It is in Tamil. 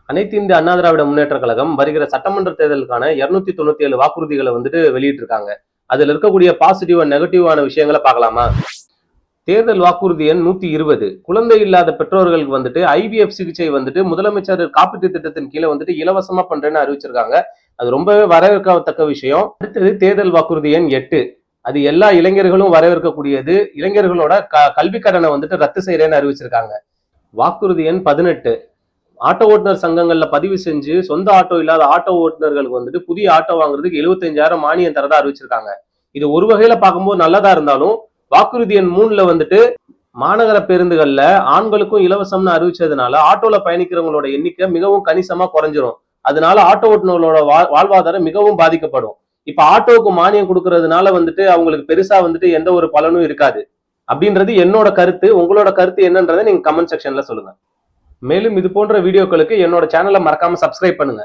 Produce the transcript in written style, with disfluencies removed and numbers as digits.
அனைத்து இந்திய அண்ணா திராவிட முன்னேற்ற கழகம் வருகிற சட்டமன்ற தேர்தலுக்கான 297 வாக்குறுதிகளை வெளியிட்டு இருக்காங்க. அதுல இருக்கக்கூடிய பாசிட்டிவ் அண்ட் நெகட்டிவான விஷயங்களை பார்க்கலாமா? தேர்தல் வாக்குறுதி எண் 120. குழந்தை இல்லாத பெற்றோர்களுக்கு ஐவிஎஃப் சிகிச்சை முதலமைச்சர் காப்பீட்டு திட்டத்தின் கீழே இலவசமா பண்றேன்னு அறிவிச்சிருக்காங்க. அது ரொம்பவே வரவேற்கத்தக்க விஷயம். அடுத்தது தேர்தல் வாக்குறுதி எண் 8. அது எல்லா இளைஞர்களும் வரவேற்கக்கூடியது. இளைஞர்களோட கல்வி கடனை ரத்து செய்யறேன்னு அறிவிச்சிருக்காங்க. வாக்குறுதி எண் 18. ஆட்டோ ஓட்டுநர் சங்கங்கள்ல பதிவு செஞ்சு சொந்த ஆட்டோ இல்லாத ஆட்டோ ஓட்டுநர்களுக்கு புதிய ஆட்டோ வாங்குறதுக்கு 75,000 மானியம் தரதா அறிவிச்சிருக்காங்க. இது ஒரு வகையில பார்க்கும்போது நல்லதா இருந்தாலும் வாக்குறுதி எண் 3ல மாநகர பேருந்துகள்ல ஆண்களுக்கும் இலவசம்னு அறிவிச்சதுனால ஆட்டோல பயணிக்கிறவங்களோட எண்ணிக்கை மிகவும் கணிசமா குறைஞ்சிரும். அதனால ஆட்டோ ஓட்டுநர்களோட வாழ்வாதாரம் மிகவும் பாதிக்கப்படும். இப்ப ஆட்டோவுக்கு மானியம் கொடுக்கறதுனால அவங்களுக்கு பெருசா எந்த ஒரு பலனும் இருக்காது அப்படின்றது என்னோட கருத்து. உங்களோட கருத்து என்னன்றதை நீங்க கமெண்ட் செக்ஷன்ல சொல்லுங்க. மேலும் இது போன்ற வீடியோக்களுக்கு என்னோட சேனலை மறக்காம சப்ஸ்கிரைப் பண்ணுங்க.